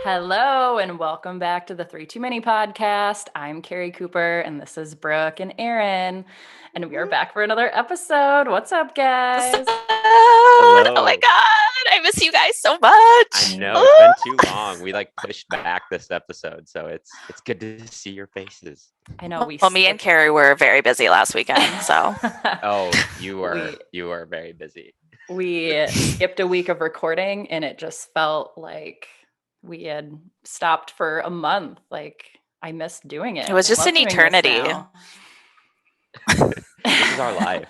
Hello and welcome back to the Three Too Many podcast. I'm Carrie Cooper and this is Brooke and Aaron, and we are back for another episode. What's up, guys? Oh my Hello. God. I miss you guys so I much. know it's been too long. We pushed back this episode, so it's good to see your faces. I know Well, me and Carrie were very busy last weekend, so. Oh, you were very busy. we skipped a week of recording and it just felt like we had stopped for a month. Like I missed doing it. It was I just love an doing this eternity. now. This is our life.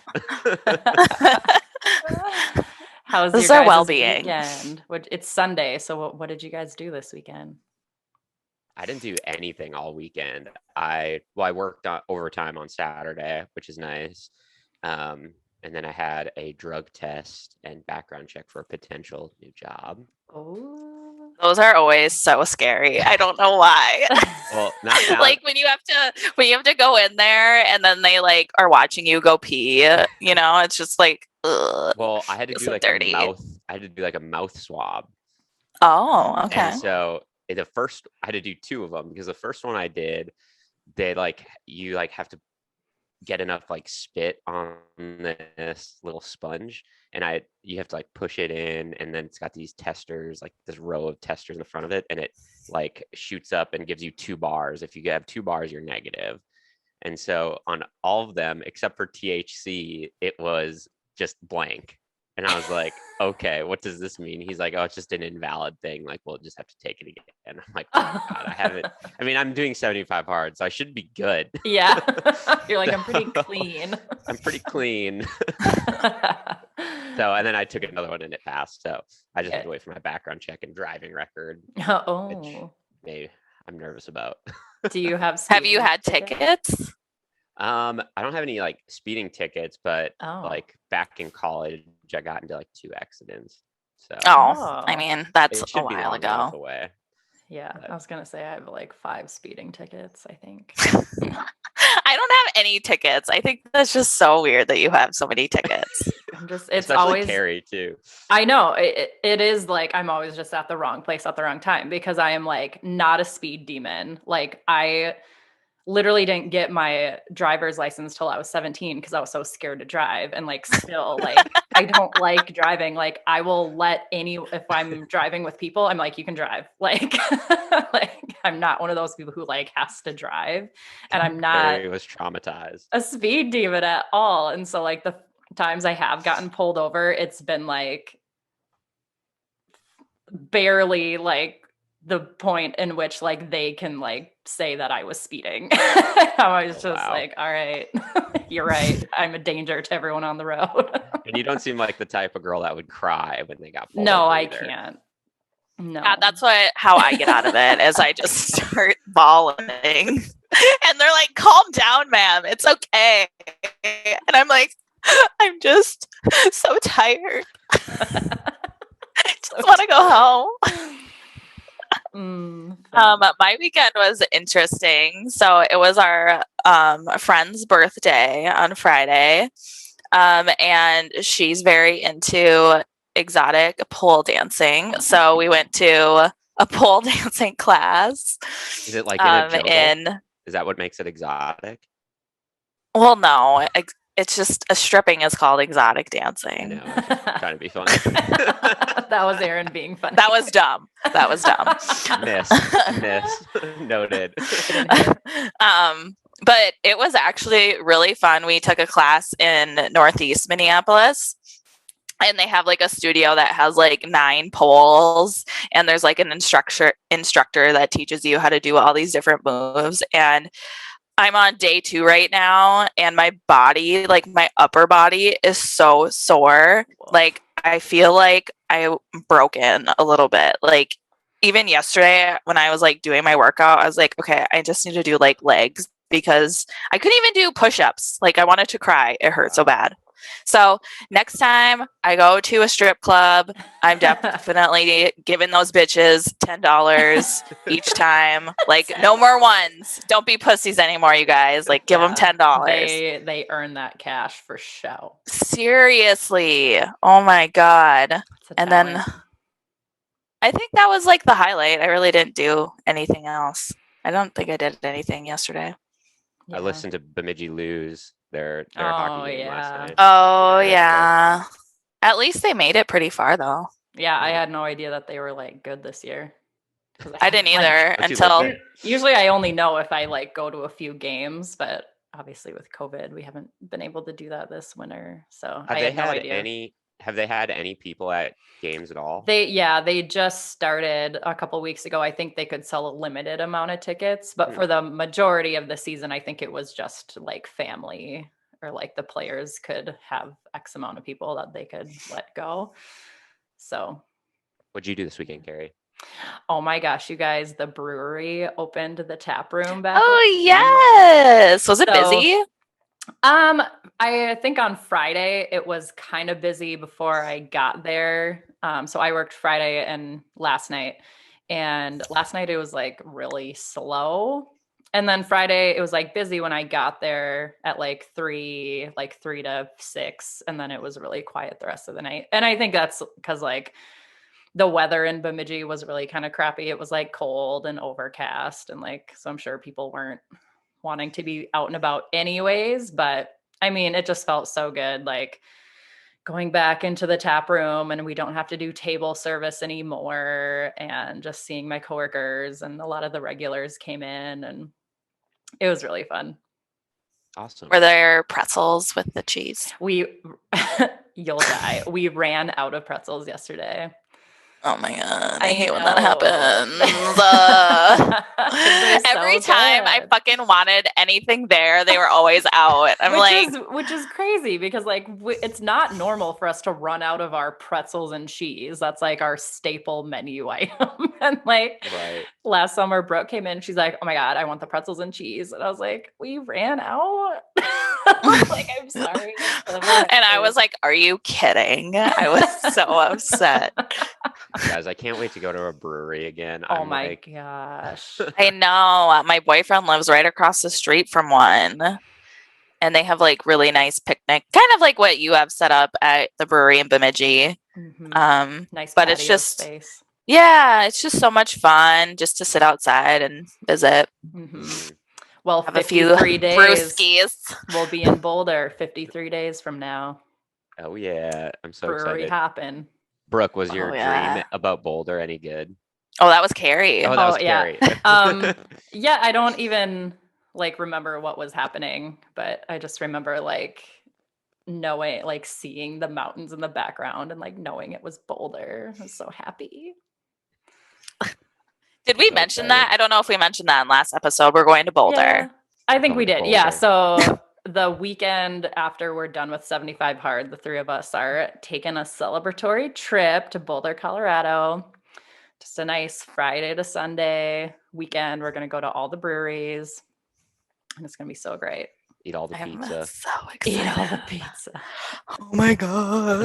How's This is your our guys' well-being. weekend? It's Sunday, so what did you guys do this weekend? I didn't do anything all weekend. I worked on overtime on Saturday, which is nice. And then I had a drug test and background check for a potential new job. Oh, Those are always so scary. I don't know why. Well, not now. Like when you have to go in there and then they are watching you go pee, it's just like, ugh. Well, I had to do so dirty. I had to do a mouth swab. Oh, okay. And so I had to do two of them because the first one I did, they you have to get enough spit on this little sponge, and you have to push it in, and then it's got these testers, this row of testers in the front of it, and it shoots up and gives you 2 bars. If you have 2 bars, you're negative. And so on all of them except for THC, it was just blank. And I was like, okay, what does this mean? He's like, oh, it's just an invalid thing. We'll just have to take it again. And I'm like, oh God, I haven't. I mean, I'm doing 75 hard, so I should be good. Yeah. You're like, I'm pretty clean. I'm pretty clean. So, and then I took another one and it passed. So I just had to wait for my background check and driving record. Which maybe I'm nervous about. Do you have Have you had tickets? I don't have any speeding tickets, but Oh. back in college, I got into 2 accidents. So I mean, that's it a should be while long enough ago. away. Yeah, But I was gonna say I have 5 speeding tickets, I think. I don't have any tickets. I think that's just so weird that you have so many tickets. It's especially always Carrie too. I know it is I'm always just at the wrong place at the wrong time because I am not a speed demon. I literally didn't get my driver's license till I was 17 because I was so scared to drive, and still I don't like driving. I will let if I'm driving with people, I'm like, you can drive. I'm not one of those people who has to drive, and I'm not Carrie was traumatized. a speed demon at all. And so the times I have gotten pulled over, it's been barely the point in which they can say that I was speeding. I was just wow. all right, you're right. I'm a danger to everyone on the road. And you don't seem like the type of girl that would cry when they got pulled No, over I either. can't. No. Yeah, that's how I get out of it is I just start bawling. And they're like, calm down, ma'am. It's okay. And I'm like, I'm just so tired. I just want to go home. My weekend was interesting. So it was our friend's birthday on Friday, and she's very into exotic pole dancing. So we went to a pole dancing class. Is it in a jungle? Is that what makes it exotic? Well, no. It's just stripping is called exotic dancing. I know, I'm just trying to be funny. That was Aaron being funny. That was dumb. Miss. Noted. But it was actually really fun. We took a class in Northeast Minneapolis, and they have a studio that has 9 poles, and there's an instructor that teaches you how to do all these different moves. And I'm on day 2 right now, and my body, my upper body is so sore. I feel like I'm broken a little bit. Even yesterday when I was doing my workout, I was like, okay, I just need to do legs because I couldn't even do push-ups. I wanted to cry. It hurt so bad. So next time I go to a strip club, I'm definitely giving those bitches $10 each time. No more ones. Don't be pussies anymore, you guys. Give them $10. They earn that cash for show. Seriously. Oh my God. And then I think that was like the highlight. I really didn't do anything else. I don't think I did anything yesterday. I listened to Bemidji lose their Oh, hockey game last yeah. night. Oh, Nashville. yeah. At least they made it pretty far, though. Yeah, I Yeah. had no idea that they were like good this year. 'Cause I didn't like, either Don't you live until there? usually I only know if I like go to a few games, but obviously with COVID, we haven't been able to do that this winter. So I had no idea. Have they had any people at games at all? They just started a couple weeks ago. I think they could sell a limited amount of tickets, but for the majority of the season, I think it was just like family or like the players could have X amount of people that they could let go. So, What'd you do this weekend, Carrie? oh my gosh, you guys, the brewery opened the tap room back. Oh, yes. Was it busy? I think on Friday it was kind of busy before I got there. So I worked Friday and last night. And last night it was like really slow. And then Friday it was like busy when I got there at like 3 to 6. And then it was really quiet the rest of the night. And I think that's because like the weather in Bemidji was really kind of crappy. It was like cold and overcast. And like, so I'm sure people weren't wanting to be out and about anyways, but I mean, it just felt so good, like going back into the tap room and we don't have to do table service anymore, and just seeing my coworkers and a lot of the regulars came in, and it was really fun. Awesome. Were there pretzels with the cheese? You'll die. We ran out of pretzels yesterday. Oh my God. I I hate when that know. happens. 'Cause they're Every so time I good. fucking wanted anything there, they were always out. Which is crazy because like it's not normal for us to run out of our pretzels and cheese. That's like our staple menu item. And like Right. last summer, Brooke came in. She's like, "Oh my God, I want the pretzels and cheese." And I was like, "We ran out." Like, I'm sorry. and I was like, are you kidding? I was so upset. Guys, I can't wait to go to a brewery again. Oh I'm my like, gosh. I know. My boyfriend lives right across the street from one. And they have like really nice picnic, kind of like what you have set up at the brewery in Bemidji. Nice, but it's patio just space. Yeah, it's just so much fun just to sit outside and visit. Well, Have a few 53 days. brewskis. We'll be in Boulder 53 days from now. oh yeah, I'm so Brewery excited. hopping. Brooke, was your Oh, yeah. dream about Boulder any good? Oh, that was Carrie. Oh, that was yeah. Carrie. Yeah, I don't even like remember what was happening, but I just remember like knowing, like seeing the mountains in the background and like knowing it was Boulder. I was so happy. Did we So mention excited. that? I don't know if we mentioned that in last episode. We're going to Boulder. Yeah, I think Going we to did. Yeah. Boulder. So the weekend after we're done with 75 Hard, the three of us are taking a celebratory trip to Boulder, Colorado. Just a nice Friday to Sunday weekend. We're going to go to all the breweries, and it's going to be so great. Eat all the I'm pizza. so excited. Eat all the pizza. Oh my God.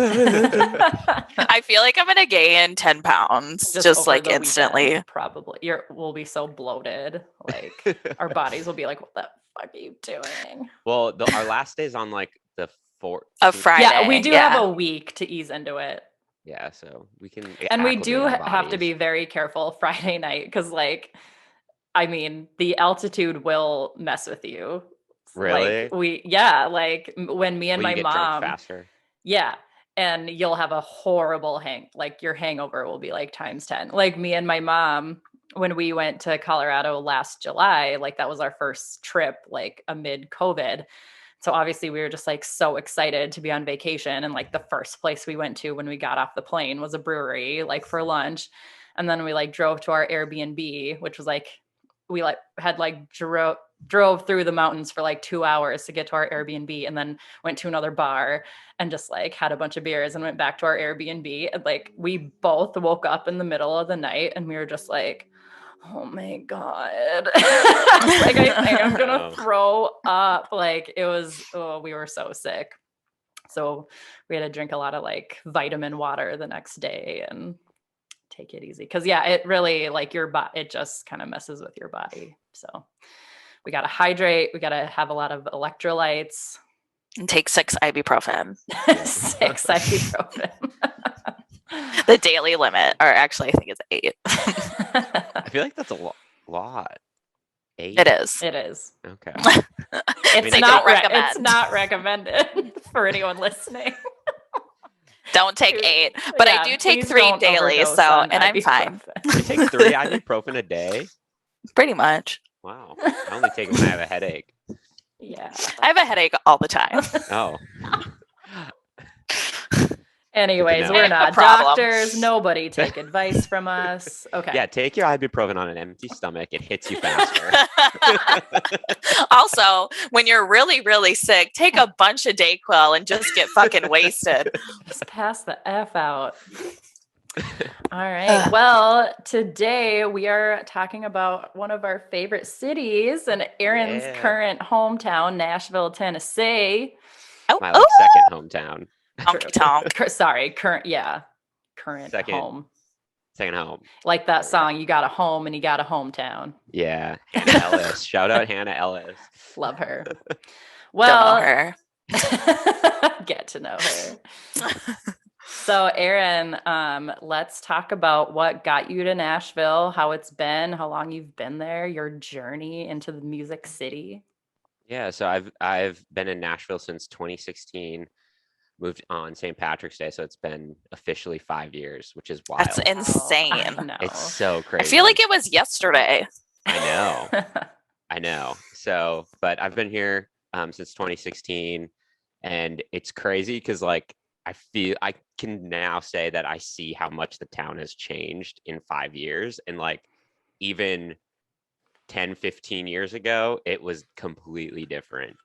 I feel like I'm going to gain 10 pounds just over like the instantly. weekend, probably. We'll be so bloated. Like our bodies will be like, what the fuck are you doing? Well, our last day is on like the 4th Of Friday. Yeah, we do have a week to ease into it. Yeah, so we can. And we do acclimate our have to be bodies. very careful Friday night because, like, I mean, the altitude will mess with you. Really? Like when me and Will my you get drunk mom, faster? yeah, and you'll have a horrible like your hangover will be like times 10. Like me and my mom, when we went to Colorado last July, like that was our first trip, like amid COVID. So obviously we were just like so excited to be on vacation. And like the first place we went to when we got off the plane was a brewery, like for lunch. And then we like drove to our Airbnb, which was like, we like had like drove through the mountains for like 2 hours to get to our Airbnb, and then went to another bar and just like had a bunch of beers and went back to our Airbnb. And like we both woke up in the middle of the night and we were just like, oh my God. Like I think I'm gonna throw up. Like it was, we were so sick. So we had to drink a lot of like vitamin water the next day and take it easy. Cause yeah, it really like it just kind of messes with your body. So we got to hydrate. We got to have a lot of electrolytes. And take 6 ibuprofen. 6 ibuprofen. The daily limit, or actually I think it's I feel like that's a lot. 8? It is. It is. Okay. It's They not don't recommend. It's not recommended for anyone listening. Don't take 8, but Yeah, I do take please 3 don't daily, overdose so on and I'm fine. ibuprofen. You take 3 ibuprofen a day? Pretty much. Wow. I only take it when I have a headache. Yeah. I have a headache all the time. Oh. Anyways, know. we're I have a not problem. doctors. Nobody take advice from us. Okay. Yeah, take your ibuprofen on an empty stomach. It hits you faster. Also, when you're really, really sick, take a bunch of Dayquil and just get fucking wasted. Just pass the F out. All right. Well, today we are talking about one of our favorite cities and Aaron's current hometown, Nashville, Tennessee. My like second hometown. Honky tonk. Current Second home. Second home. Like that song, you got a home and you got a hometown. Yeah. Hannah Ellis. Shout out Hannah Ellis. Love her. Don't Well, know her. get to know her. So, Aaron, let's talk about what got you to Nashville, how it's been, how long you've been there, your journey into the music city. Yeah, so I've been in Nashville since 2016. Moved on St. Patrick's Day, so it's been officially 5 years, which is wild. That's insane. I know. It's so crazy. I feel like it was yesterday. I know. So, but I've been here since 2016, and it's crazy because like I can now say that I see how much the town has changed in 5 years, and like even 10, 15 years ago, it was completely different.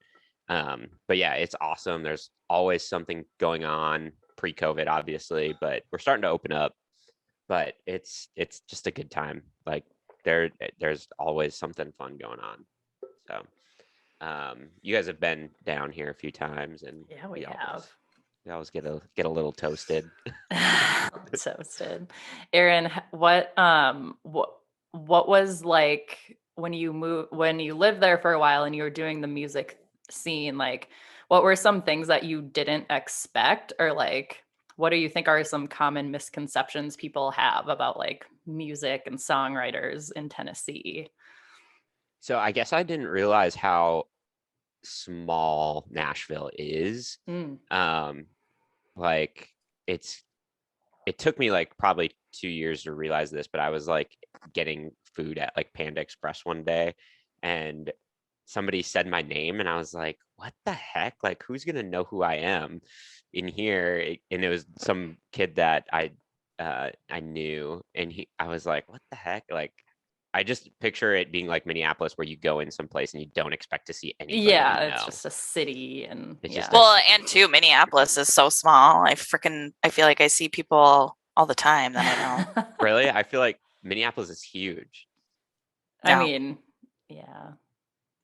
But yeah, it's awesome. There's always something going on pre-COVID, obviously, but we're starting to open up. But it's just a good time. Like there's always something fun going on. So you guys have been down here a few times, and Yeah, we have. We always get a little toasted. Toasted. Aaron, what was like when you lived there for a while and you were doing the music scene, like what were some things that you didn't expect, or like what do you think are some common misconceptions people have about like music and songwriters in Tennessee? So I guess I didn't realize how small Nashville is. Like it took me like probably 2 years to realize this, but I was like getting food at like Panda Express one day, and somebody said my name, and I was like, what the heck? Like, who's gonna know who I am in here? And it was some kid that I knew, and I was like, what the heck? Like, I just picture it being like Minneapolis, where you go in someplace and you don't expect to see anybody. Yeah, it's just a city, and well, and too, Minneapolis is so small. I feel like I see people all the time that I know. Really? I feel like Minneapolis is huge. I mean, yeah.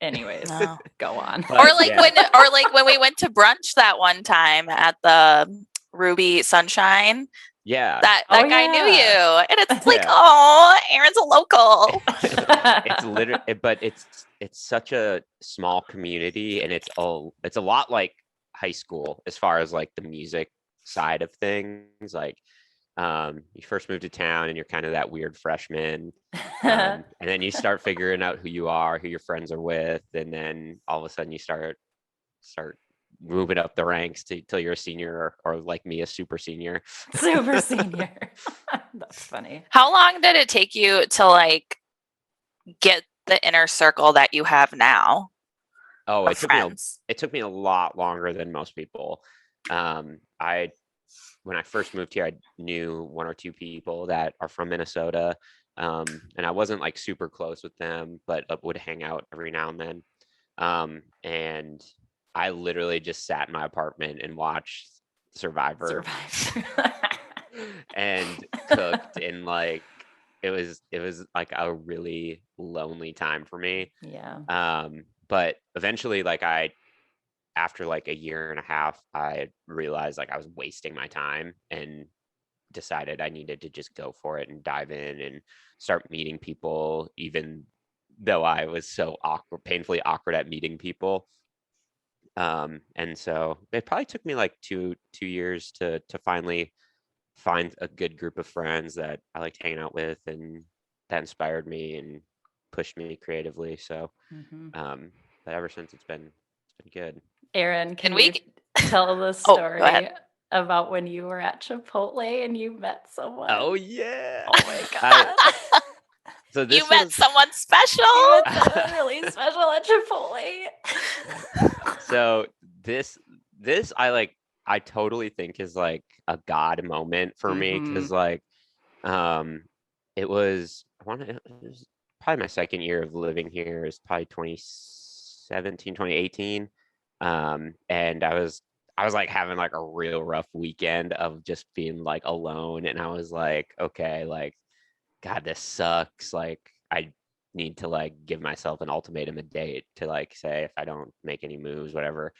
Anyways, go on. Or like when we went to brunch that one time at the Ruby Sunshine. Yeah. That guy knew you. And it's like, oh, Aaron's a local. It's literally, but it's such a small community, and it's a lot like high school as far as like the music side of things. Like you first move to town and you're kind of that weird freshman. And then you start figuring out who you are, who your friends are with, and then all of a sudden you start moving up the ranks till you're a senior, or like me, a super senior. Super senior. That's funny. How long did it take you to like get the inner circle that you have now? Oh, it took me a lot longer than most people. When I first moved here, I knew 1 or 2 people that are from Minnesota, and I wasn't like super close with them, but would hang out every now and then. And I literally just sat in my apartment and watched Survivor. And cooked, and like it was like a really lonely time for me. Yeah. But eventually, like after like a year and a half, I realized like I was wasting my time, and decided I needed to just go for it and dive in and start meeting people, even though I was so painfully awkward at meeting people. And so it probably took me like two years to finally find a good group of friends that I liked hanging out with, and inspired me and pushed me creatively. So, but ever since it's been good. Erin, can we you tell the go story ahead. about when you were at Chipotle and you met someone? Oh yeah. Oh my God. So You met someone special. You met someone really special at Chipotle. So this I totally think is like a God moment for me, because like it was it was probably my second year of living here. Is probably 2017, 2018. And I was like having like a real rough weekend of just being like alone, and I was like, okay, like, God, this sucks. Like, I need to like give myself an ultimatum, a date, to like say if I don't make any moves, whatever.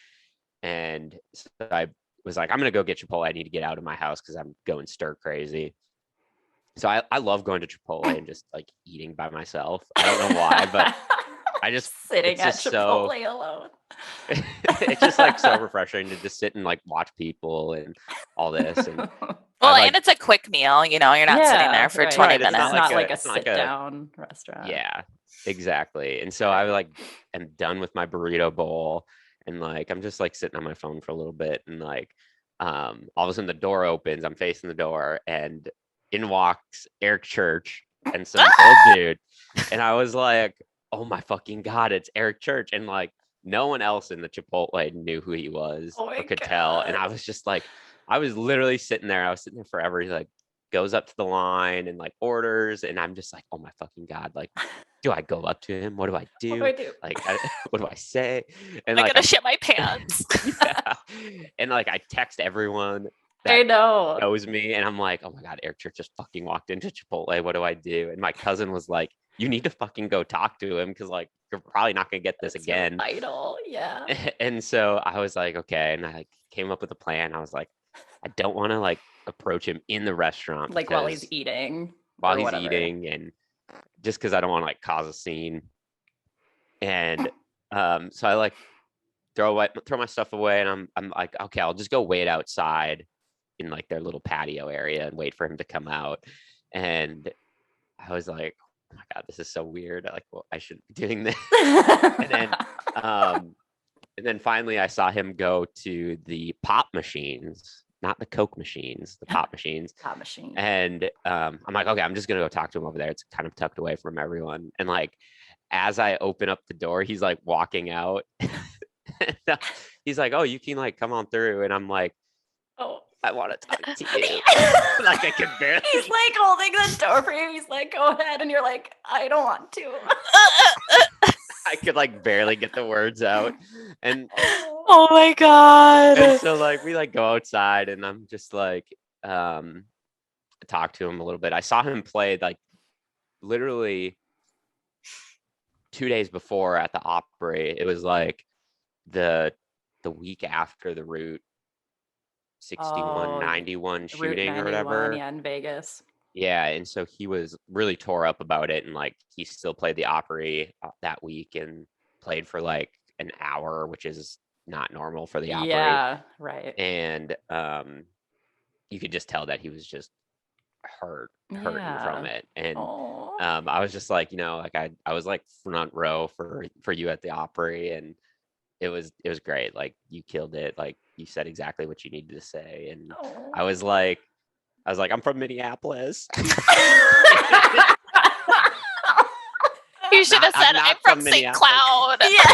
And so I was like, I'm gonna go get Chipotle. I need to get out of my house because I'm going stir crazy. So I love going to Chipotle and just like eating by myself. I don't know why, but I just sitting at Chipotle alone. It's just like so refreshing to just sit and like watch people and all this. And well, and it's a quick meal, you know, you're not sitting there for 20 minutes. It's not like a sit down restaurant. Yeah, exactly. And so I like am done with my burrito bowl, and like I'm just like sitting on my phone for a little bit, and like all of a sudden the door opens, I'm facing the door, and in walks Eric Church and some old dude. And I was like, oh my fucking God, it's Eric Church. And like no one else in the Chipotle knew who he was or could tell. And I was just like, I was literally sitting there. I was sitting there forever. He like goes up to the line and like orders. And I'm just like, oh my fucking God. Like, do I go up to him? What do I do? What do I do? Like, what do I say? And I'm like, gonna shit my pants. Yeah. And like, I text everyone that I know knows me, and I'm like, oh my God, Eric Church just fucking walked into Chipotle. What do I do? And my cousin was like, you need to fucking go talk to him, because like you're probably not gonna get this again. Your idol, yeah. And so I was like, okay, and I like, came up with a plan. I was like, I don't want to like approach him in the restaurant, like while he's eating, and just because I don't want to like cause a scene. And so I like throw my stuff away, and I'm like, okay, I'll just go wait outside in like their little patio area and wait for him to come out. And I was like, oh my God, this is so weird. Like, well, I shouldn't be doing this. And then finally I saw him go to the pop machines, not the Coke machines, the pop machines. Pop machine. And I'm like, okay, I'm just gonna go talk to him over there. It's kind of tucked away from everyone. And like, as I open up the door, he's like walking out. He's like, oh, you can like come on through. And I'm like, oh, I want to talk to you. Like, I can barely. He's like holding the door for you. He's like, go ahead. And you're like, I don't want to. I could like barely get the words out. And oh my God. And so like we like go outside, and I'm just like talk to him a little bit. I saw him play like literally 2 days before at the Opry. It was like the week after the Route 91 shooting or whatever. Yeah, in Vegas. Yeah, and so he was really tore up about it, and like he still played the Opry that week and played for like an hour, which is not normal for the Opry. Yeah, right. And you could just tell that he was just hurting from it. And I was just like, you know, like I was like front row for you at the Opry, and it was great. Like, you killed it. Like, you said exactly what you needed to say. And I was like, I'm from Minneapolis. You should have said I'm from St. Cloud. Yeah.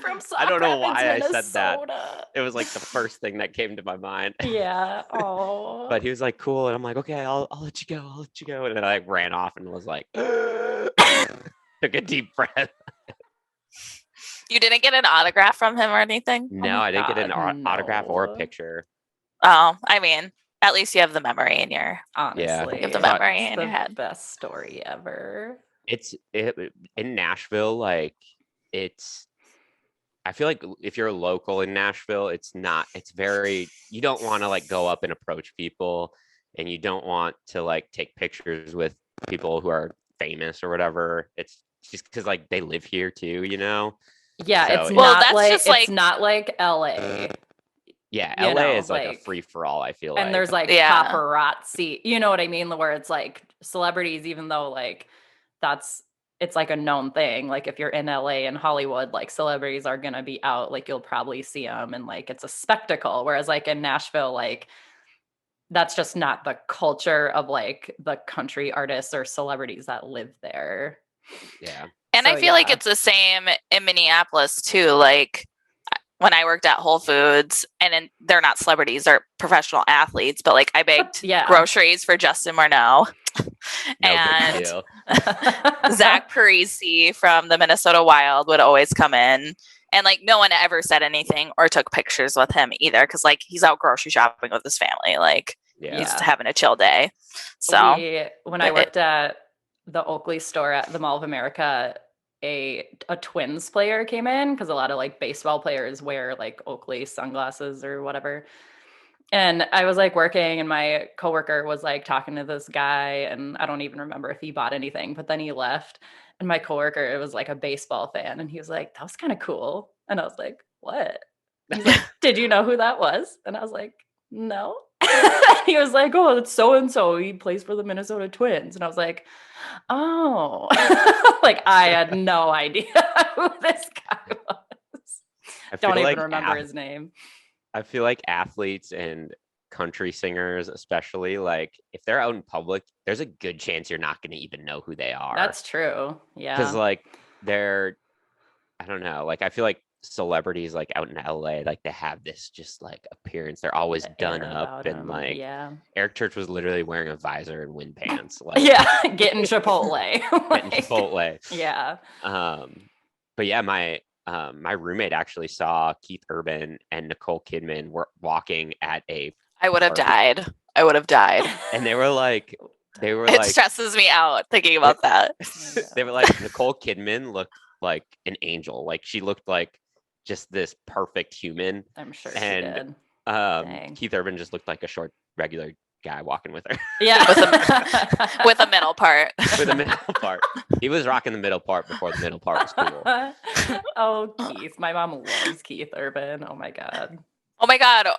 From I don't know why Minnesota. I said that. It was like the first thing that came to my mind. Yeah. Oh. But he was like, cool. And I'm like, okay, I'll let you go. I'll let you go. And then I like ran off and was like, took a deep breath. You didn't get an autograph from him or anything? No, I didn't get an autograph or a picture. Oh, I mean, at least you have the memory in your honestly. Yeah. You have the memory in your head. Best story ever. It's in Nashville. Like, I feel like if you're a local in Nashville, it's very, you don't want to like go up and approach people, and you don't want to like take pictures with people who are famous or whatever. It's just because like they live here too, you know? Yeah, so it's not like LA. Yeah, LA is like a free for all, I feel like. And there's like paparazzi, you know what I mean? Where it's like celebrities, even though like it's like a known thing. Like if you're in LA and Hollywood, like celebrities are going to be out, like you'll probably see them and like it's a spectacle. Whereas like in Nashville, like that's just not the culture of like the country artists or celebrities that live there. Yeah. And I feel like it's the same in Minneapolis too. Like when I worked at Whole Foods, and they're not celebrities, they're professional athletes, but like I bagged groceries for Justin Morneau and Zach Parisi from the Minnesota Wild would always come in. And like no one ever said anything or took pictures with him either, because like he's out grocery shopping with his family. Like he's just having a chill day. So when I worked at the Oakley store at the Mall of America, a Twins player came in, because a lot of like baseball players wear like Oakley sunglasses or whatever. And I was like working, and my coworker was like talking to this guy, and I don't even remember if he bought anything, but then he left. And my coworker, it was like a baseball fan, and he was like, "That was kind of cool." And I was like, "What?" He's like, "Did you know who that was?" And I was like, "No." He was like, "Oh, it's so and so. He plays for the Minnesota Twins." And I was like, "Oh." Like I had no idea who this guy was. Don't even remember his name. I feel like athletes and country singers, especially, like if they're out in public, there's a good chance you're not going to even know who they are. That's true. Yeah. Because like they're, I don't know, like I feel like celebrities like out in LA, like they have this just like appearance. They're always done up, and like Eric Church was literally wearing a visor and wind pants. Like getting Chipotle. Getting Chipotle. Yeah. But yeah, my roommate actually saw Keith Urban and Nicole Kidman were walking at a I would have died. And they were like it stresses me out thinking about that. They were like, Nicole Kidman looked like an angel. Like she looked like just this perfect human. I'm sure she did. Keith Urban just looked like a short, regular guy walking with her. Yeah. with a middle part. With a middle part. He was rocking the middle part before the middle part was cool. Oh, Keith. My mom loves Keith Urban. Oh my God.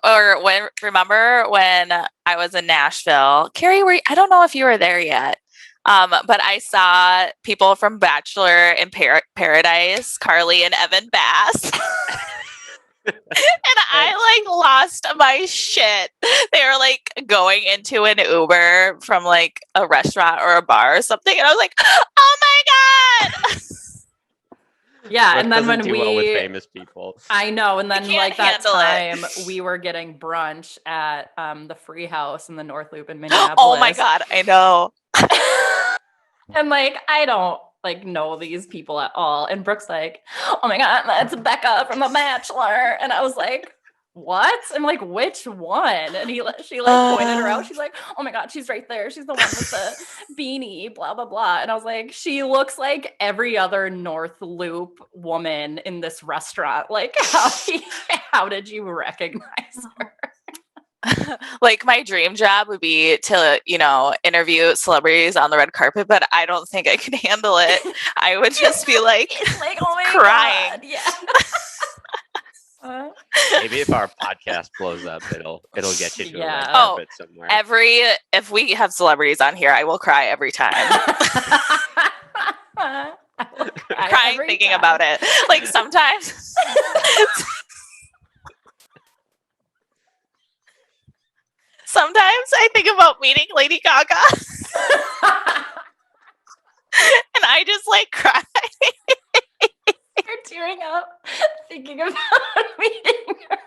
Or remember when I was in Nashville, Carrie, I don't know if you were there yet. But I saw people from Bachelor in Paradise, Carly and Evan Bass. And I like lost my shit. They were like going into an Uber from like a restaurant or a bar or something. And I was like, oh my God. Yeah. And then when well with famous people. I know. And then like that time we were getting brunch at the Free House in the North Loop in Minneapolis. Oh my God. I know. And like, I don't like know these people at all. And Brooke's like, oh my God, that's Becca from The Bachelor. And I was like, what? I'm like, which one? And she like pointed her out. She's like, oh my God, she's right there. She's the one with the beanie, blah, blah, blah. And I was like, she looks like every other North Loop woman in this restaurant. Like, how did you recognize her? Like my dream job would be to, interview celebrities on the red carpet, but I don't think I could handle it. I would just be like oh my crying. God. Yeah. Maybe if our podcast blows up, it'll get you to a red carpet somewhere. If we have celebrities on here, I will cry every time. Crying thinking about it. Like sometimes. Sometimes I think about meeting Lady Gaga. And I just like cry. You're tearing up thinking about meeting her.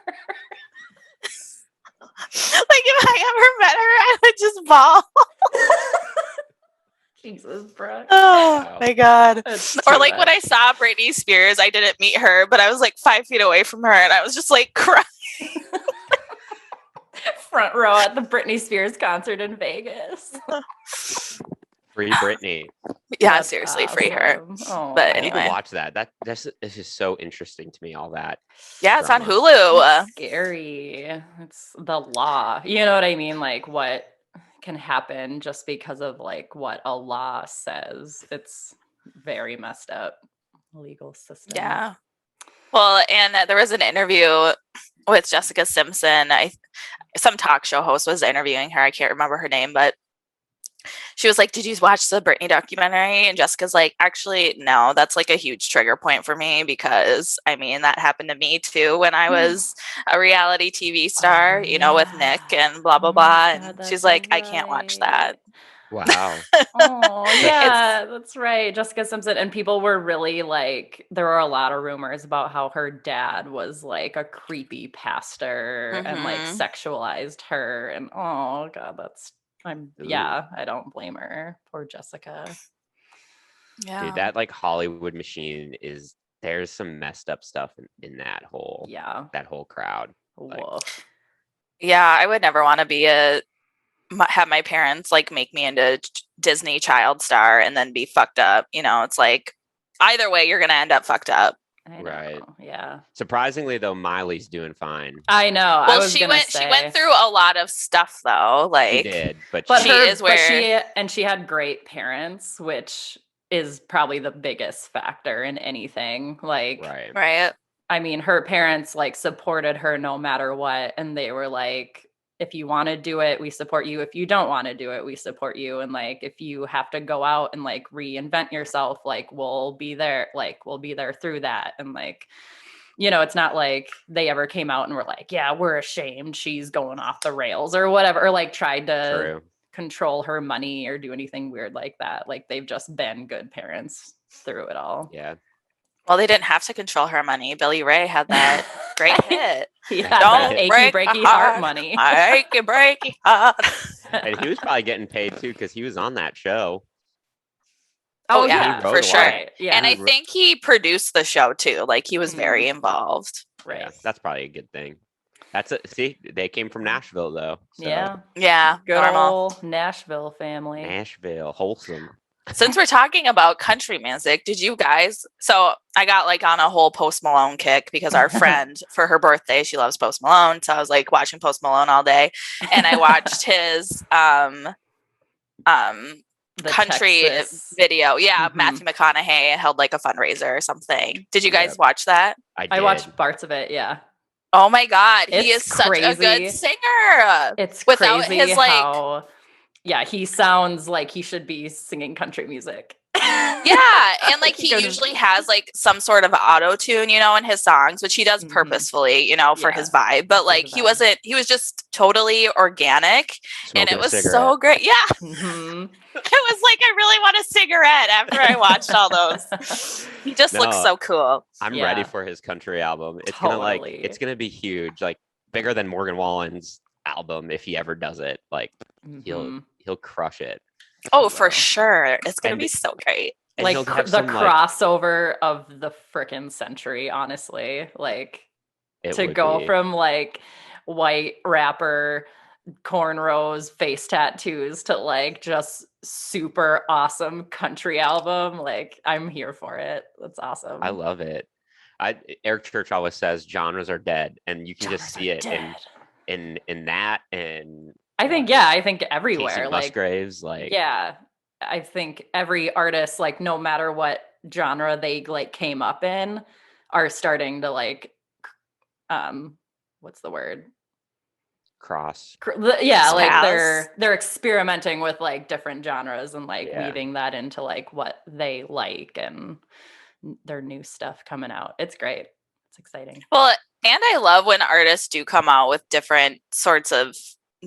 Like if I ever met her, I would just bawl. Jesus, Brooke. Oh my God. Or like much. when I saw Britney Spears, I didn't meet her, but I was like 5 feet away from her and I was just like crying. Front row at the Britney Spears concert in Vegas. Free Britney. Yeah, that's seriously, awesome. Free her. Oh, but I need anyway, to watch that. This is so interesting to me. All that. Yeah, it's on Hulu. It's scary. It's the law. You know what I mean? Like what can happen just because of like what a law says. It's very messed up legal system. Yeah. Well, and there was an interview with Jessica Simpson. Some talk show host was interviewing her. I can't remember her name, but she was like, did you watch the Britney documentary? And Jessica's like, actually, no, that's like a huge trigger point for me because I mean, that happened to me too when I was a reality TV star, with Nick and blah, blah, blah. God, And she's like, I can't watch that. Wow. Oh, So- yeah, that's right. Jessica Simpson. And people were really like, there were a lot of rumors about how her dad was like a creepy pastor and like Mhm. sexualized her. And oh, God, I don't blame her. Poor Jessica. Yeah. Dude, that like Hollywood machine there's some messed up stuff in that whole crowd. Like, Woof. Yeah, I would never want to have my parents like make me into Disney child star and then be fucked up. It's like either way, you're gonna end up fucked up. I know. Right. Yeah. surprisingly though, Miley's doing fine. I know. I Well, was she gonna went say. through a lot of stuff though. She Like did, but she is where she had great parents, which is probably the biggest factor in anything. Like, right. I mean, her parents like supported her no matter what, and they were like, if you want to do it, we support you. If you don't want to do it, we support you. And like, if you have to go out and like reinvent yourself, like we'll be there. Like we'll be there through that. And like, it's not like they ever came out and were like, yeah, we're ashamed she's going off the rails or whatever, or like tried to True. control her money or do anything weird like that. Like they've just been good parents through it all. Yeah. Well, they didn't have to control her money. Billy Ray had that great hit. Yeah, Don't achy break breaky my heart heart. money. Achy breaky heart. And he was probably getting paid too because he was on that show. Oh, He yeah, wrote for a lot. sure. Yeah. And I think he produced the show too. Like he was very involved. Right. Yeah, that's probably a good thing. See, they came from Nashville though. So. Yeah. Yeah. Good Normal. old Nashville family. Nashville, wholesome. Since we're talking about country music, did you guys? So I got like on a whole Post Malone kick because our friend for her birthday, she loves Post Malone. So I was like watching Post Malone all day, and I watched his The country Texas. video. Yeah, Mhm. Matthew McConaughey held like a fundraiser or something. Did you guys Yep. watch that? I I did. watched parts of it. Yeah. Oh my God, he It's is such a crazy. good singer. It's Without crazy his, like- how, yeah, he sounds like he should be singing country music. Yeah, and like he Good. usually has like some sort of auto tune, in his songs, which he does Mhm. purposefully, for Yeah, his vibe. But for like the vibe. he was just totally organic, and Smoking it a was cigarette. so great. Yeah, Mhm. it was like I really want a cigarette after I watched all those. He just looks No, so cool. I'm Yeah. ready for his country album. It's Totally. it's gonna be huge, like bigger than Morgan Wallen's album if he ever does it. Like Mhm. he'll crush it. Oh, for Wow. sure, it's gonna And- be so great. And Like he'll have the some, like- crossover of the frickin' century, honestly. Like it to would go be. from like white rapper, cornrows, face tattoos to like just super awesome country album. Like I'm here for it. That's awesome. I love it. Eric Church always says genres are dead, and you can just see it in that and I think Casey everywhere. Like Musgraves, like yeah. I think every artist, like no matter what genre they like came up in, are starting to like what's the word? cross. Yeah, like Spaz. they're experimenting with like different genres and like Yeah. weaving that into like what they like and their new stuff coming out. It's great. It's exciting. Well, and I love when artists do come out with different sorts of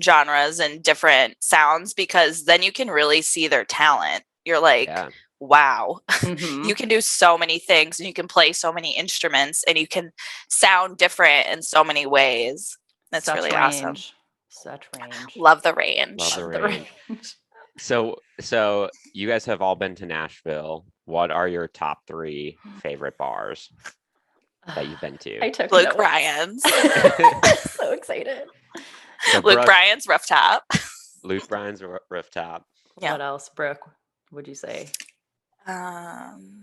genres and different sounds because then you can really see their talent. You're like, Yeah. wow, Mhm. you can do so many things and you can play so many instruments and you can sound different in so many ways. That's Such really awesome. range. Such range. Love the range. Love the The range. range. So you guys have all been to Nashville. What are your top 3 favorite bars that you've been to? I took Luke notes. Bryan's. So excited. So Luke Brooke- Bryan's Rooftop. Luke Bryan's rooftop. Yeah. What else, Brooke? Would you say? The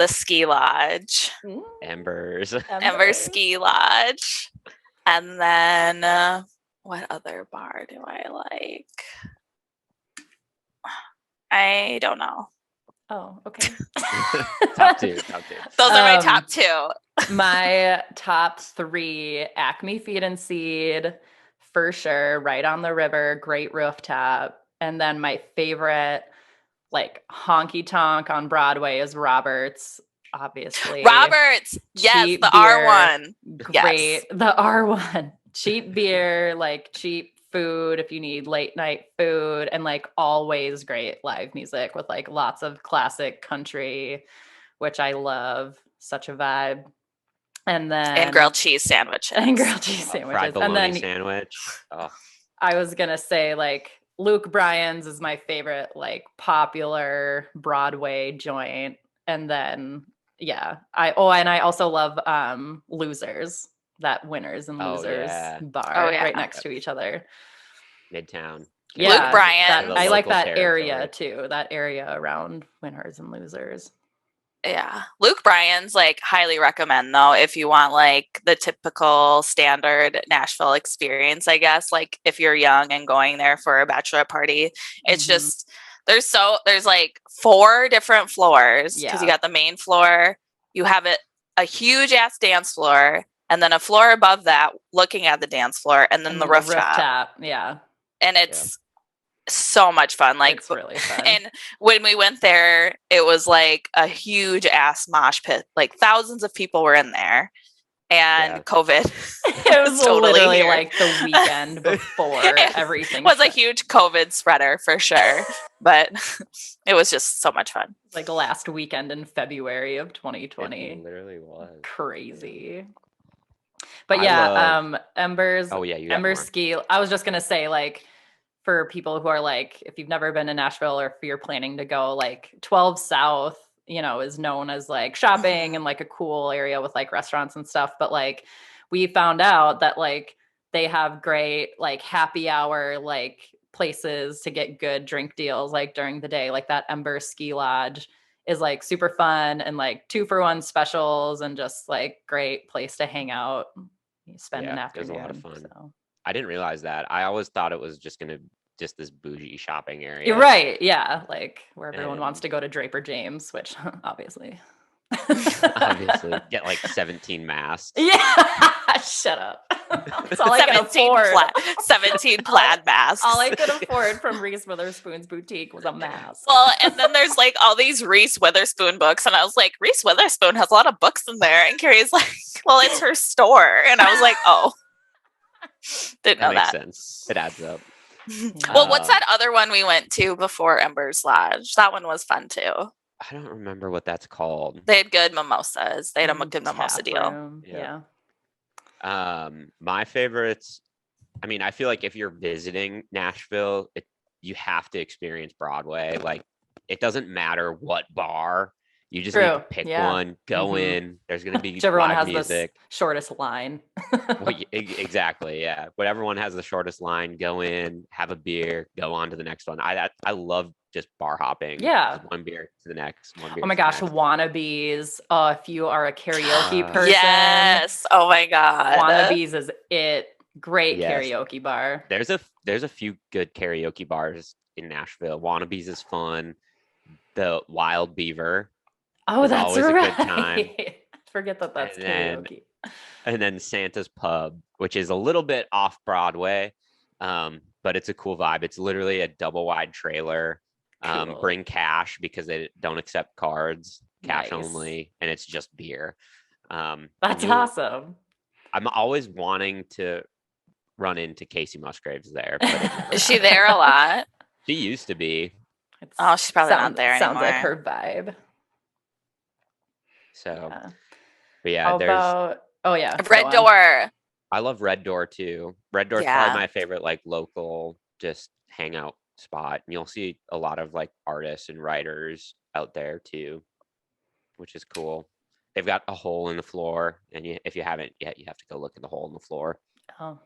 ski lodge. Embers. Ember Ski Lodge. And then what other bar do I like? I don't know. Oh, okay. top two. Those are my top 2. My top 3: Acme Feed and Seed, for sure. Right on the river, great rooftop. And then my favorite, like, honky tonk on Broadway is Roberts, obviously. Roberts, yes, Cheap the beer, R1. great. Yes. The R1, cheap beer, like cheap food if you need late night food, and like always great live music with like lots of classic country, which I love. Such a vibe. And then And grilled cheese sandwiches. and grilled cheese Fried sandwiches. bologna And then sandwich. Oh, I was gonna say, like, Luke Bryan's is my favorite, like, popular Broadway joint. And then yeah, and I also love Losers, that Winners and oh Losers yeah, bar Oh, yeah. right next to each other. Midtown. Yeah, Bryan's. The I like local that area territory. too, that area around Winners and Losers. Yeah. Luke Bryan's, like, highly recommend, though, if you want, like, the typical standard Nashville experience, I guess. Like, if you're young and going there for a bachelorette party, it's just, there's like 4 different floors, because you Yeah. got the main floor, you have a huge ass dance floor, and then a floor above that looking at the dance floor, and then And the the rooftop. yeah, And it's so much fun. Like, it's really fun. and when we went there, it was like a huge ass mosh pit. Like, thousands of people were in there, and Yeah. COVID It was totally literally here. like the weekend before It everything was a shut. huge COVID spreader for sure, but it was just so much fun. Like last weekend in February of 2020. It literally was Crazy. But I yeah, love- Embers, Oh yeah, you got Embers more. Ski. I was just gonna say, like, for people who are like, if you've never been to Nashville or if you're planning to go, like 12 South, is known as like shopping and like a cool area with like restaurants and stuff. But like we found out that like they have great like happy hour like places to get good drink deals like during the day. Like that Ember Ski Lodge is like super fun and like 2-for-1 specials and just like great place to hang out. You spend an Yeah, it afternoon. was a lot of fun. So. I didn't realize that. I always thought it was just this bougie shopping area. You're right. Yeah. Like where everyone wants And- to go to Draper James, which obviously. Obviously, get like 17 masks. Yeah. Shut up. That's all I can afford. 17 plaid masks. All I could afford from Reese Witherspoon's boutique was a mask. Well, and then there's like all these Reese Witherspoon books, and I was like, Reese Witherspoon has a lot of books in there, and Carrie's like, well, it's her store, and I was like, oh, didn't know Makes that. sense. It adds up. Well, what's that other one we went to before Ember's Lodge? That one was fun too. I don't remember what that's called. They had good mimosas. They had a good mimosa deal. Room. Yeah. My favorites. I mean, I feel like if you're visiting Nashville, you have to experience Broadway. Like, it doesn't matter what bar. You just need to pick one, go in. There's going to be Whichever one live has music. the shortest line. Well, exactly, yeah. Whatever one has the shortest line, go in, have a beer, go on to the next one. I love just bar hopping. Yeah. Just one beer to the next. One beer. Oh my gosh, Wannabes. If you are a karaoke person. Yes. Oh my God. Wannabes is it. Great Yes. karaoke bar. There's a few good karaoke bars in Nashville. Wannabes is fun. The Wild Beaver. Oh, that's always right. a good time. Forget that that's karaoke. And then Santa's Pub, which is a little bit off Broadway, but it's a cool vibe. It's literally a double wide trailer. Cool. Bring cash because they don't accept cards, cash Nice. only, and it's just beer. That's awesome. I'm always wanting to run into Casey Musgraves there. But it never Is she happened. there a lot? She used to be. Oh, she's probably not there Sounds anymore. like her vibe. So, Yeah. but yeah, How there's. about? Oh yeah, Red go on. Door. I love Red Door too. Red Door's Yeah. probably my favorite like local just hangout spot. And you'll see a lot of like artists and writers out there too, which is cool. They've got a hole in the floor, and if you haven't yet, you have to go look in the hole in the floor. Oh,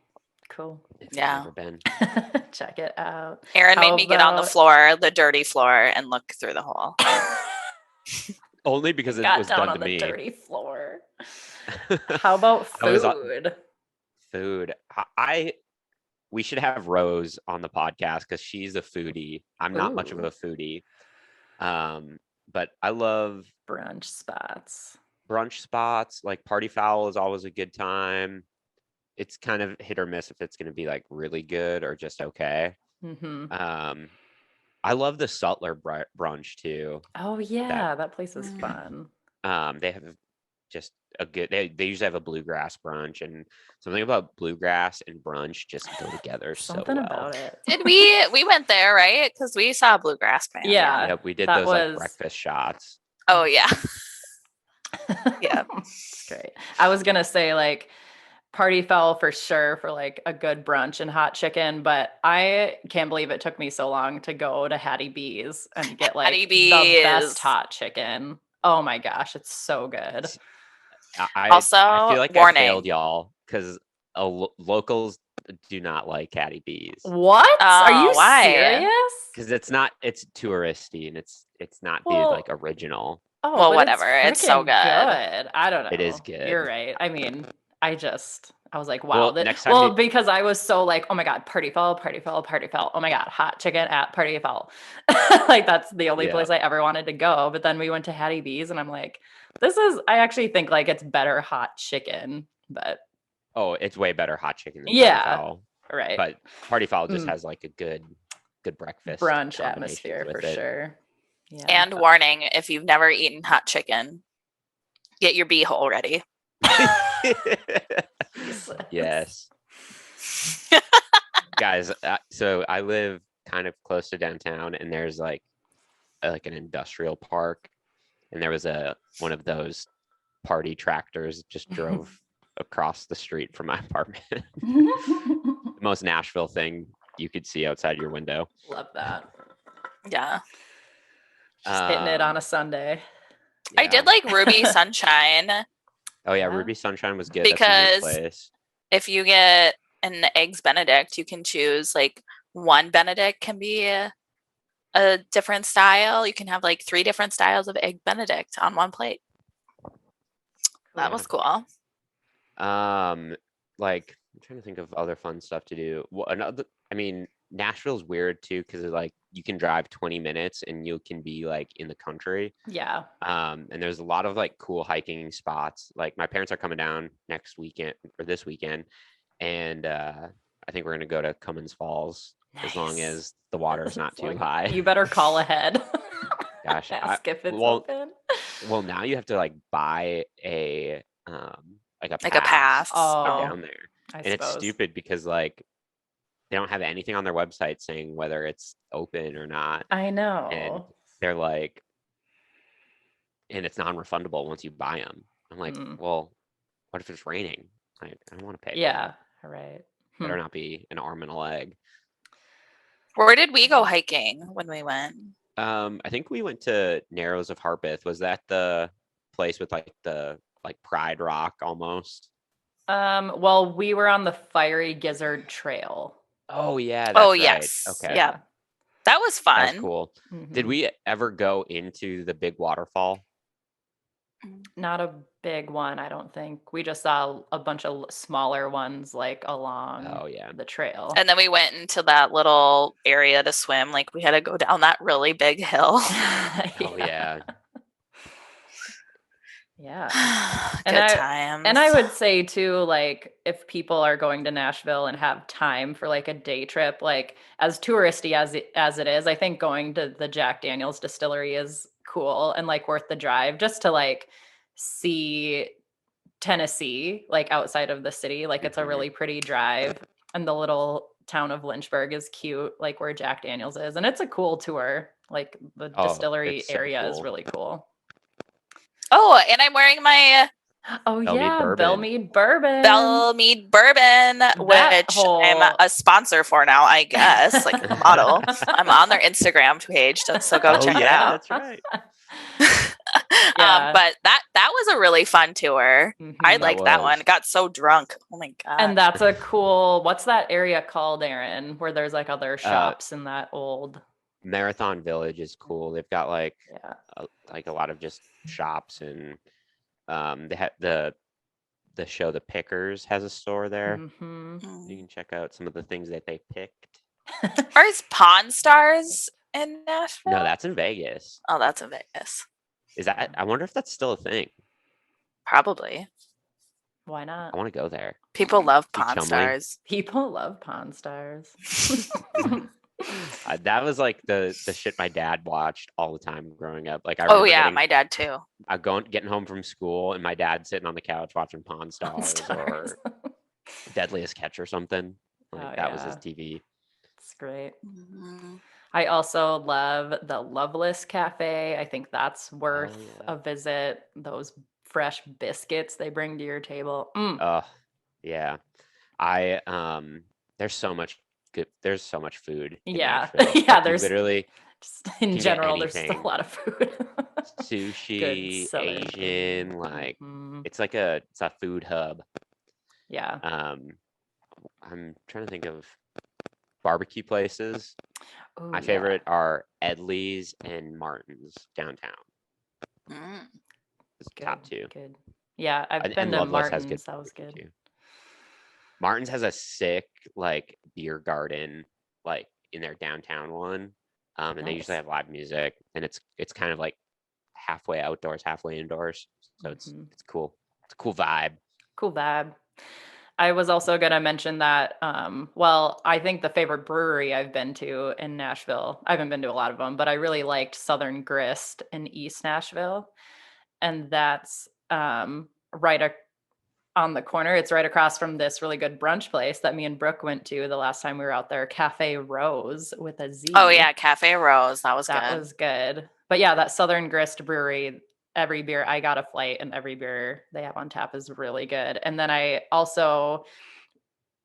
cool. If Yeah. you've never been. Check it out. Aaron made How me get on the about- floor, the dirty floor, and look through the hole. Only because it Got was down done on to the me. dirty floor. How about I was on- food? Food. We should have Rose on the podcast because she's a foodie. I'm not much of Ooh. a foodie. But I love Brunch spots. brunch spots. Like Party Foul is always a good time. It's kind of hit or miss if it's going to be like really good or just okay. Mm-hmm. I love the Sutler brunch too. Oh yeah, that place is Mm. fun. They have just a good. They usually have a bluegrass brunch, and something about bluegrass and brunch just go together so Something well. about it. Did we went there, right? Because we saw a bluegrass band. Yeah. Yep, we did that those like was- breakfast shots. Oh yeah. Yeah. It's great. I was gonna say like Party Foul for sure for like a good brunch and hot chicken, but I can't believe it took me so long to go to Hattie B's and get like Hattie the best B's. hot chicken. Oh my gosh, it's so good. I Also, feel like I warning. failed y'all because locals do not like Hattie B's What? Are you why? serious? because it's touristy and it's not the Well, like original. Oh, Well, but whatever. It's so freaking good. I don't know. It is good. You're right. I mean, I was like, wow. Well, next time Because I was so like, oh my God, Party Foul, Party Foul, Party Foul. Oh my God, hot chicken at Party Foul. Like that's the only Yeah. place I ever wanted to go. But then we went to Hattie B's and I'm like, I actually think like it's better hot chicken, but Oh, it's way better hot chicken than Yeah. Party Foul. right. But Party Foul just Mm. has like a good breakfast Brunch combination atmosphere for with it. sure. Yeah. And warning, if you've never eaten hot chicken, get your beehole ready. Yes. Guys, so I live kind of close to downtown and there's like an industrial park and there was one of those party tractors just drove across the street from my apartment. The most Nashville thing you could see outside your window. Love that. Yeah. Just hitting it on a Sunday. I Yeah. did like Ruby Sunshine. Oh yeah, Yeah. Ruby Sunshine was good. That's a new Because place. If you get an eggs Benedict, you can choose like one Benedict can be a different style. You can have like 3 different styles of egg Benedict on one plate. That was cool. Like I'm trying to think of other fun stuff to do. Well, Nashville's weird too because like you can drive 20 minutes and you can be like in the country. Yeah. And there's a lot of like cool hiking spots. Like my parents are coming down next weekend or this weekend, and I think we're gonna go to Cummins Falls as long Nice. as the water's not too Like, high. You better call ahead. Gosh, Ask if it's well, open. Well, now you have to like buy a Like a pass. to go Oh, down there, I and it's suppose. stupid because like they don't have anything on their website saying whether it's open or not, I and know. they're like, and it's non-refundable once you buy them. I'm like, Mm. well, what if it's raining? Like, I don't want to pay. for Yeah. that. All right. Better not be an arm and a leg. Where did we go hiking when we went? I think we went to Narrows of Harpeth. Was that the place with like the Pride Rock almost? Well, we were on the Fiery Gizzard Trail. Oh yeah, that's Oh, right. yes. Okay. Yeah. That was fun. That was cool. Did Mhm. we ever go into the big waterfall? Not a big one, I don't think. We just saw a bunch of smaller ones like along Oh yeah. the trail. And then we went into that little area to swim. Like we had to go down that really big hill. Oh yeah. Yeah. Good times. And I would say too, like if people are going to Nashville and have time for like a day trip, like as touristy as it is, I think going to the Jack Daniel's distillery is cool and like worth the drive just to like see Tennessee, like outside of the city. Like it's a Mhm. really pretty drive. And the little town of Lynchburg is cute, like where Jack Daniel's is. And it's a cool tour. Like the Oh, distillery it's so area is cool. really cool. Oh, and I'm wearing my Oh Bellmead yeah, bourbon. Bellmead bourbon. Bellmead bourbon, That which I'm whole- a sponsor for now, I guess, like a model. I'm on their Instagram page, so go Oh check it yeah, out. that's right. Yeah. But that was a really fun tour. I Mhm. liked that one. was. Got so drunk. Oh my god! And that's a cool, what's that area called, Aaron, where there's like other shops in that old, Marathon Village is cool. They've got like yeah. a lot of just shops and they have the show The Pickers has a store there. Mhm. You can check out some of the things that they picked. Or is Pawn Stars in Nashville? No, that's in Vegas. Oh, that's in Vegas. Is that? I wonder if that's still a thing. Probably. Why not? I want to go there. People love Be Pawn Chumley. Stars. People love Pawn Stars. That was like the shit my dad watched all the time growing up. Like I Oh remember yeah, my dad too. getting home from school and my dad sitting on the couch watching Pawn Stars or Deadliest Catch or something. Like that was his TV. It's great. Mhm. I also love the Loveless Cafe. I think that's worth a visit. Those fresh biscuits they bring to your table. Yeah. I there's so much food in Yeah. Nashville. Yeah, Like you there's literally just in can get general, there's just a anything. lot of food. Good Sushi, Southern Asian, food. like Mhm. it's a food hub. Yeah. I'm trying to think of barbecue places. Ooh, My yeah. favorite are Edley's and Martin's downtown. Mm. It's top two. Good. Yeah, I've been And to Loveless has good Martin's. That was barbecue good. too. Martin's has a sick like beer garden like in their downtown one. And they usually Nice. have live music and it's kind of like halfway outdoors, halfway indoors. So it's cool. It's a cool vibe. Cool vibe. I was also going to mention that, well, I think the favorite brewery I've been to in Nashville, I haven't been to a lot of them, but I really liked Southern Grist in East Nashville. And that's right on the corner. It's right across from this really good brunch place that me and Brooke went to the last time we were out there, Cafe Rose with a Z. Oh yeah, Cafe Rose. That was good. But yeah, that Southern Grist brewery, every beer, I got a flight and every beer they have on tap is really good. And then I also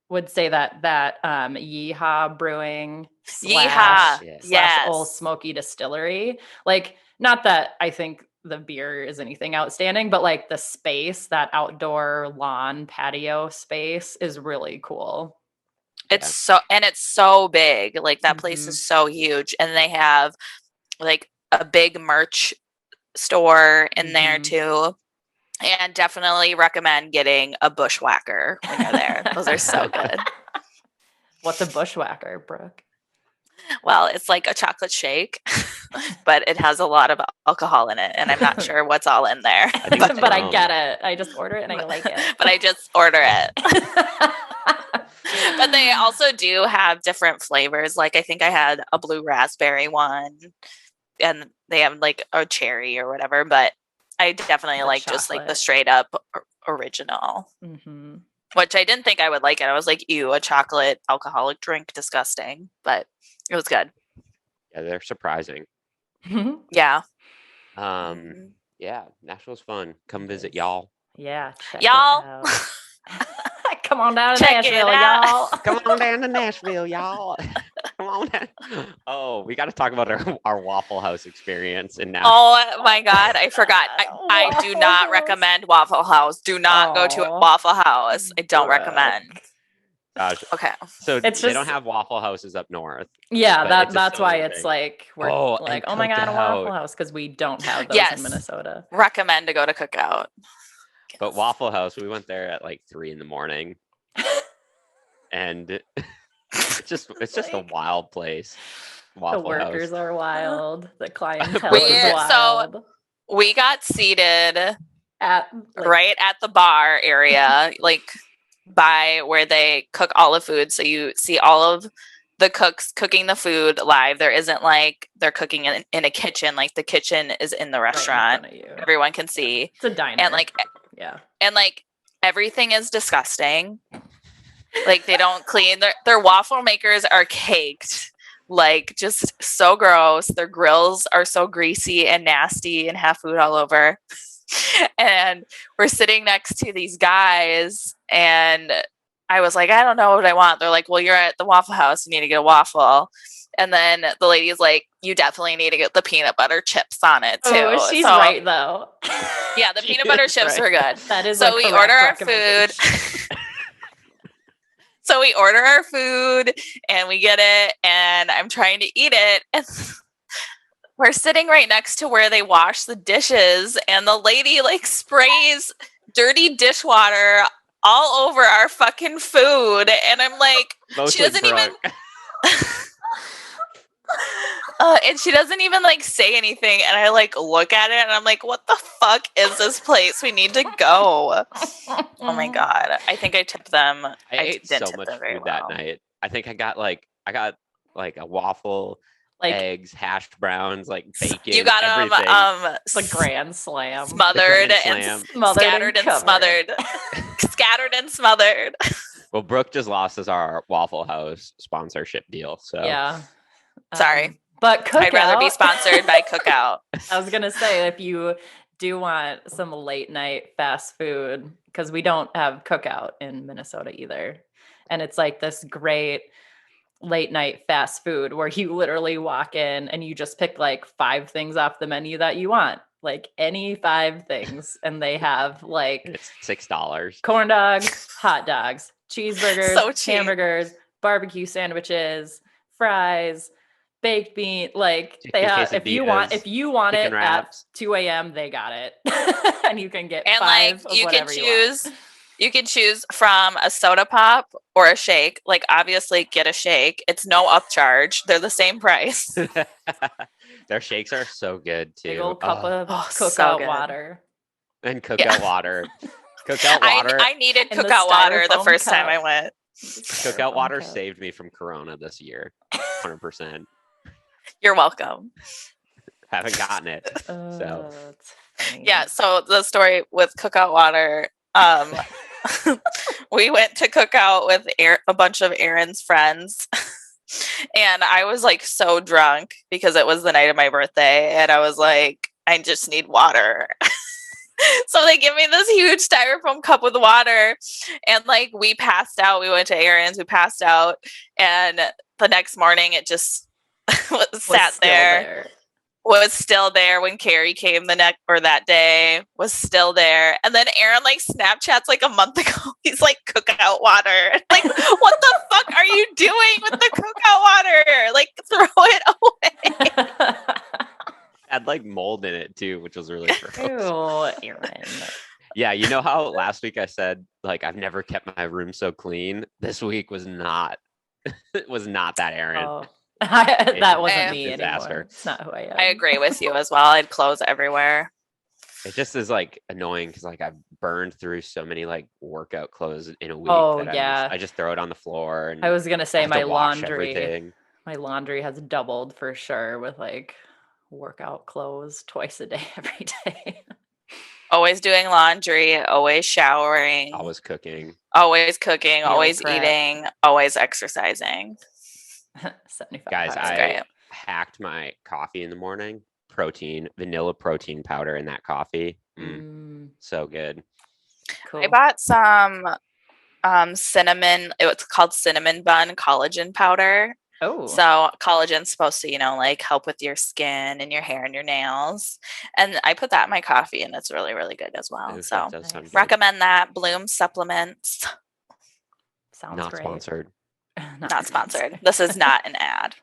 would say that Yeehaw Brewing Yeehaw. / Old Smoky Distillery. Like, not that I think the beer is anything outstanding, but like the space, that outdoor lawn patio space is really cool. It's so big. Like that place is so huge. And they have like a big merch store in there too. And definitely recommend getting a bushwhacker when you're there. Those are so good. What's a bushwhacker, Brooke? Well, it's like a chocolate shake, but it has a lot of alcohol in it, and I'm not sure what's all in there. But I get it. I just order it and I like it. But I just order it. But they also do have different flavors. Like I think I had a blue raspberry one, and they have like a cherry or whatever. But I definitely like chocolate. Just like the straight up original. Mm-hmm. Which I didn't think I would like it. I was like, ew, a chocolate alcoholic drink, disgusting. But it was good. Yeah, they're surprising. Yeah. Yeah, Nashville's fun. Come visit y'all. Yeah, y'all. Come on down to Nashville, y'all. Come on down to Nashville, y'all. Come on down. Oh, we got to talk about our Waffle House experience in Nashville. Oh my God, I forgot. I do not recommend Waffle House. Do not go to Waffle House. I don't recommend. Gosh. Okay. So they don't have Waffle Houses up north. Yeah, that's why it's like we're like, oh my God, a Waffle House, because we don't have those in Minnesota. Recommend to go to Cookout. But Waffle House, we went there at like 3 a.m. and it's just a wild place. Waffle the workers House. Are wild. The clientele is wild. So we got seated right at the bar area, like by where they cook all the food. So you see all of the cooks cooking the food live. There isn't like they're cooking in a kitchen. Like the kitchen is in the restaurant. Right in front of you. Everyone can see. It's a diner. And like, and like everything is disgusting. Like they don't clean their waffle makers are caked. Like just so gross. Their grills are so greasy and nasty and have food all over. And we're sitting next to these guys and I was like, I don't know what I want. They're like, well, you're at the Waffle House. You need to get a waffle. And then the lady's like, you definitely need to get the peanut butter chips on it too. Oh, she's right though. Yeah, the peanut butter chips were good. That is so we order our food. So we order our food and we get it and I'm trying to eat it. And we're sitting right next to where they wash the dishes and the lady like sprays dirty dishwater all over our fucking food. And I'm like, she doesn't even... and she doesn't even like say anything. And I like look at it and I'm like, what the fuck is this place? We need to go. Oh my God. I think I tipped them. I ate so much food that night. I think I got like a waffle, Like eggs, hash browns, like bacon, You got them everything. the grand slam. smothered Grand and slam. Smothered scattered and covered. smothered. Scattered and smothered. Well, Brooke just lost us our Waffle House sponsorship deal. So Yeah. Sorry. But Cookout. I'd rather be sponsored by Cookout. I was going to say, if you do want some late night fast food, because we don't have Cookout in Minnesota either. And it's like this great late night fast food where you literally walk in and you just pick like 5 things off the menu that you want, like any 5 things. And they have like it's $6. corn dogs, hot dogs, cheeseburgers, So cheap. hamburgers, barbecue sandwiches, fries, baked bean. Like they Chicken have, if you want chicken it wraps. at 2 a.m., they got it. And you can get And 5 like of you can whatever you want. choose you can choose from a soda pop or a shake. Like obviously get a shake. It's no upcharge. They're the same price. Their shakes are so good too. Big old cup of so Cookout good. water. And Cookout water. Cookout water. I needed In the Cookout water the styrofoam first time cup. I went. Cookout water saved me from Corona this year. 100%. You're welcome. Haven't gotten it. So It's funny. Yeah, so the story with Cookout water, we went to Cookout with a bunch of Aaron's friends. And I was like so drunk because it was the night of my birthday. And I was like, I just need water. So they give me this huge styrofoam cup with water. And like we passed out. We went to Aaron's, we passed out. And the next morning it just sat there. Was still there when Carrie came that day, was still there. And then Aaron like Snapchats like a month ago. He's like, Cookout water. Like, what the fuck are you doing with the Cookout water? Like, throw it away. had like mold in it too, which was really gross. Ew, Aaron. Yeah, you know how last week I said like I've never kept my room so clean? This week was not it was not that Aaron. Oh. That wasn't me disaster. anymore. It's not who I am. I agree with you as well. I'd clothes everywhere. It just is like annoying because like I've burned through so many like workout clothes in a week. Oh, that yeah. I just throw it on the floor. And I was gonna say have to my wash laundry. everything. My laundry has doubled for sure with like workout clothes twice a day every day. Always doing laundry, always showering, Always cooking, always prep. eating, always exercising. 75 guys. pounds. I great. hacked my coffee in the morning. Vanilla protein powder in that coffee. So good. Cool. I bought some cinnamon. It's called cinnamon bun collagen powder. Oh, So collagen's supposed to, like help with your skin and your hair and your nails. And I put that in my coffee and it's really, really good as well. Ooh, So that does sound good. recommend that. Bloom supplements. sounds Not great. sponsored. Not sponsored. This is not an ad.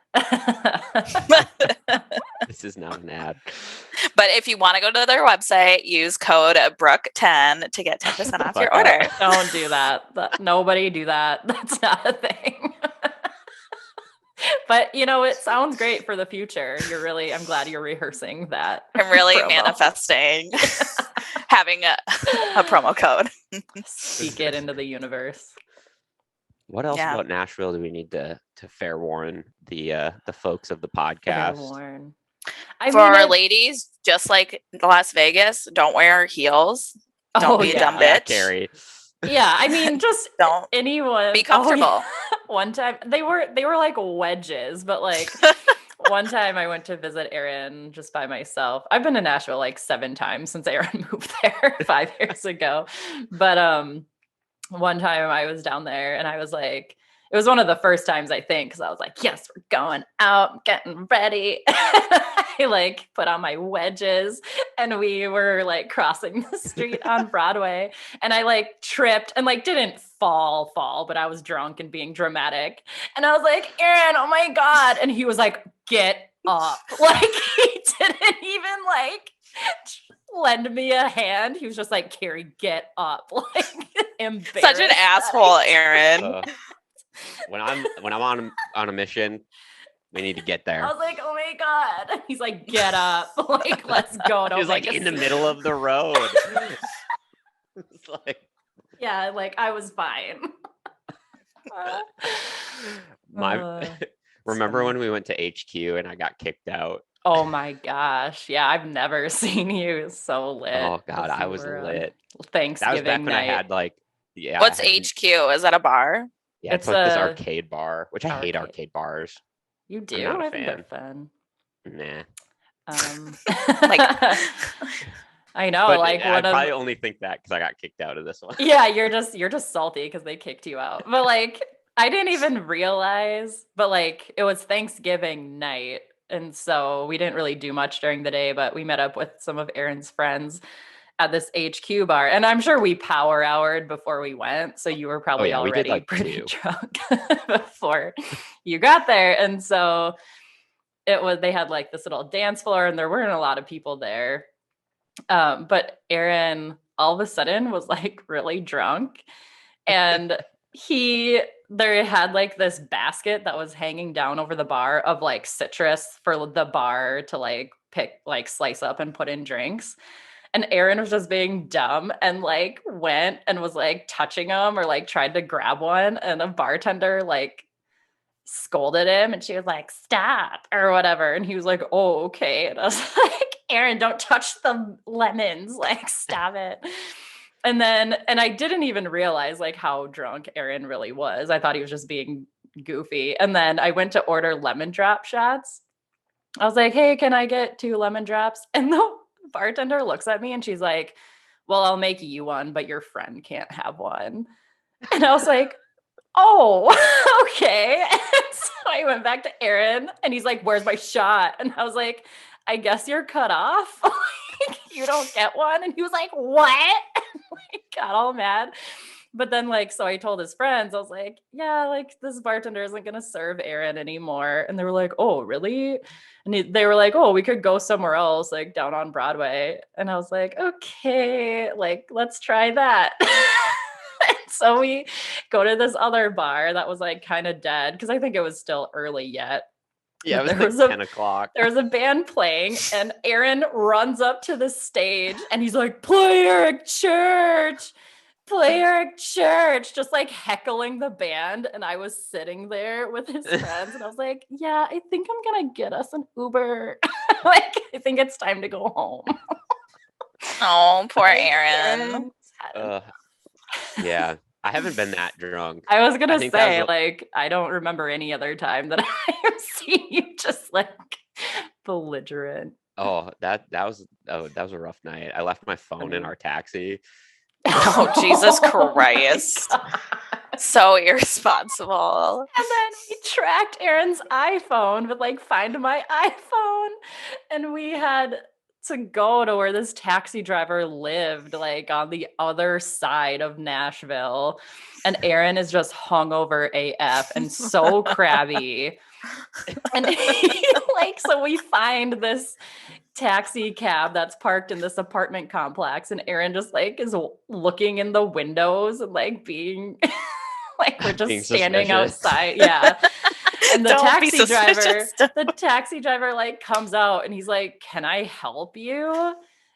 This is not an ad. But if you want to go to their website, use code Brooke10 to get 10% off your Fuck up. order. Don't do that. Nobody do that. That's not a thing. But it sounds great for the future. I'm glad you're rehearsing that. I'm really promo. manifesting having a promo code. Speak it into the universe. What else Yeah. about Nashville do we need to fair warn the folks of the podcast? Warren. For ladies, just like Las Vegas, don't wear heels. Don't be a dumb Yeah, bitch. Carrie. Yeah, I mean, just Don't anyone. be comfortable. Oh, yeah. One time they were like wedges, but like one time I went to visit Aaron just by myself. I've been to Nashville like 7 times since Aaron moved there 5 years ago. But one time I was down there and I was like, it was one of the first times I think, because I was like, yes, we're going out, getting ready. I like put on my wedges and we were like crossing the street on Broadway and I like tripped and like didn't fall, but I was drunk and being dramatic. And I was like, Aaron, oh my God. And he was like, get up. Like he didn't even like lend me a hand. He was just like, Carrie, get up. Like embarrassed. Such an asshole, Aaron. When I'm on a mission, we need to get there. I was like, oh my God. He's like, get up. Like, let's go. And I He was like in the middle of the road. It's like, yeah, like I was fine. Remember when we went to HQ and I got kicked out? Oh my gosh. Yeah, I've never seen you so lit. Oh God, as I you was were on lit. That was back Thanksgiving when I night. had like, yeah, What's HQ? Is that a bar? yeah, it's like this arcade bar, which I hate arcade. arcade bars. You do? I'm not a I think fan. they're fun. Nah. Like, I know, But like I probably only think that because I got kicked out of this one. Yeah, you're just salty because they kicked you out. But like I didn't even realize, but like it was Thanksgiving night. And so we didn't really do much during the day, but we met up with some of Aaron's friends at this HQ bar. And I'm sure we power houred before we went. So you were probably we did already like pretty 2. drunk before you got there. And so they had like this little dance floor and there weren't a lot of people there. But Aaron all of a sudden was like really drunk and there had like this basket that was hanging down over the bar of like citrus for the bar to like pick, like slice up and put in drinks. And Aaron was just being dumb and like went and was like touching them or like tried to grab one. And a bartender like scolded him and she was like, stop or whatever. And he was like, oh, okay. And I was like, Aaron, don't touch the lemons. Like, stop it. And I didn't even realize like how drunk Aaron really was. I thought he was just being goofy. And then I went to order lemon drop shots. I was like, hey, can I get 2 lemon drops? And the bartender looks at me and she's like, well, I'll make you one, but your friend can't have one. And I was like, oh, okay. And so I went back to Aaron and he's like, where's my shot? And I was like, I guess you're cut off. Like, you don't get one. And he was like, what? And like, got all mad. But then like, so I told his friends, I was like, yeah, like this bartender isn't going to serve Aaron anymore. And they were like, oh, really? And they were like, oh, we could go somewhere else, like down on Broadway. And I was like, okay, like, let's try that. So we go to this other bar that was like kind of dead because I think it was still early yet. Yeah, it was like 10 o'clock. There was a band playing and Aaron runs up to the stage and he's like, play Eric Church, just like heckling the band. And I was sitting there with his friends and I was like, yeah, I think I'm going to get us an Uber. Like, I think it's time to go home. Oh, poor Aaron. Yeah, I haven't been that drunk. I was gonna say, like, I don't remember any other time that I have seen you just like belligerent. Oh, that was a rough night. I left my phone in our taxi. Oh, Jesus Christ. So irresponsible. And then we tracked Aaron's iPhone with like Find My iPhone. And we had to go to where this taxi driver lived, like on the other side of Nashville. And Aaron is just hungover AF and so crabby. And so we find this taxi cab that's parked in this apartment complex. And Aaron just like is looking in the windows and like being like we're just standing outside. Yeah. And the taxi driver like comes out and he's like, can I help you?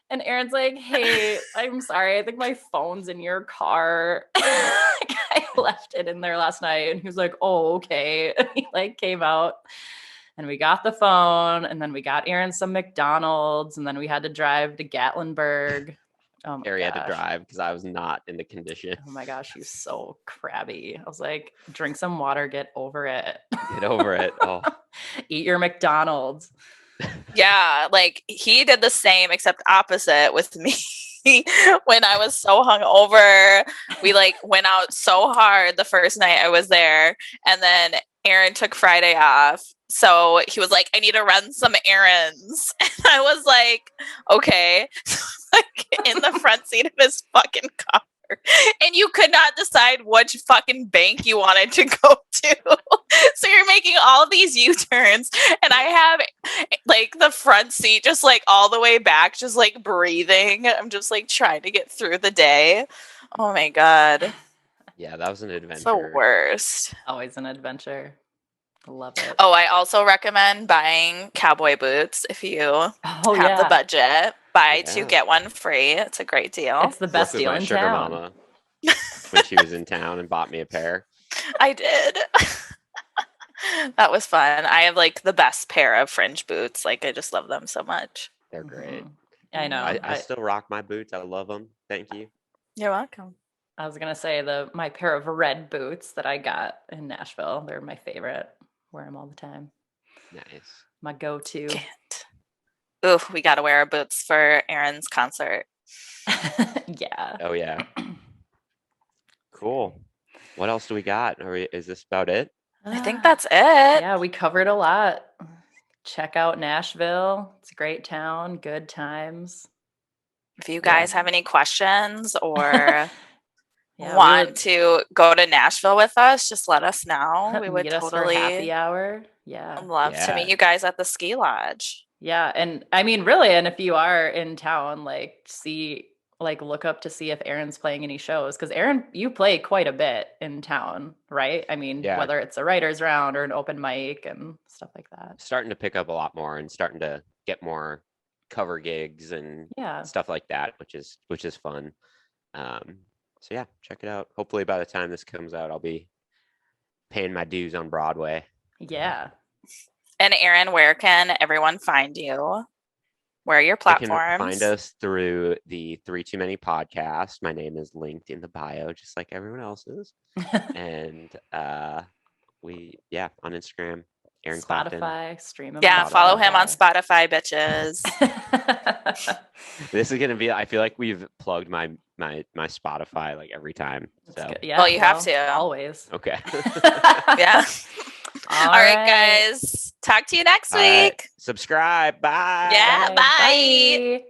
And Aaron's like, hey, I'm sorry. I think my phone's in your car. I left it in there last night. And he was like, oh, okay. And he like came out and we got the phone and then we got Aaron some McDonald's and then we had to drive to Gatlinburg. Oh my Harry had to drive because I was not in the condition. Oh my gosh, he's so crabby. I was like, drink some water, get over it. Get over it. Oh. Eat your McDonald's. Yeah, like he did the same except opposite with me. When I was so hungover, we like went out so hard the first night I was there, and then Aaron took Friday off. So he was like, I need to run some errands. And I was like, okay. Like in the front seat of his fucking car. And you could not decide which fucking bank you wanted to go to. So you're making all these U-turns. And I have like the front seat just like all the way back, just like breathing. I'm just like trying to get through the day. Oh my God. Yeah, that was an adventure. It's the worst. Always an adventure. Love it. Oh, I also recommend buying cowboy boots if you have the budget. Buy 2 get 1 free. It's a great deal. It's the best deal in town. Mama when she was in town and bought me a pair. I did. That was fun. I have like the best pair of fringe boots. Like I just love them so much. They're great. I know. I still rock my boots. I love them. Thank you. You're welcome. I was gonna say my pair of red boots that I got in Nashville. They're my favorite. Wear them all the time. Nice. My go-to. Can't. Ooh, we got to wear our boots for Aaron's concert. Yeah. Oh yeah. Cool. What else do we got? Is this about it? I think that's it. Yeah, we covered a lot. Check out Nashville. It's a great town, good times. If you guys have any questions or Yeah, want to go to Nashville with us, just let us know. We would meet us for happy totally hour. Yeah. love to meet you guys at the ski lodge. Yeah. And I mean, really, and if you are in town, look up to see if Aaron's playing any shows. Because Aaron, you play quite a bit in town, right? I mean, whether it's a writer's round or an open mic and stuff like that. Starting to pick up a lot more and starting to get more cover gigs and stuff like that, which is fun. So yeah, check it out. Hopefully by the time this comes out, I'll be paying my dues on Broadway. Yeah. And Aaron, where can everyone find you? Where are your platforms? You can find us through the Three Too Many podcast. My name is linked in the bio, just like everyone else's. And on Instagram, Aaron Spotify, Clapton. stream him. Yeah, follow him on Spotify, bitches. This is gonna be. I feel like we've plugged my Spotify like every time. So yeah, well, you have to always. Okay. Yeah. All right, guys. Talk to you next week. Subscribe. Bye. Yeah. Bye.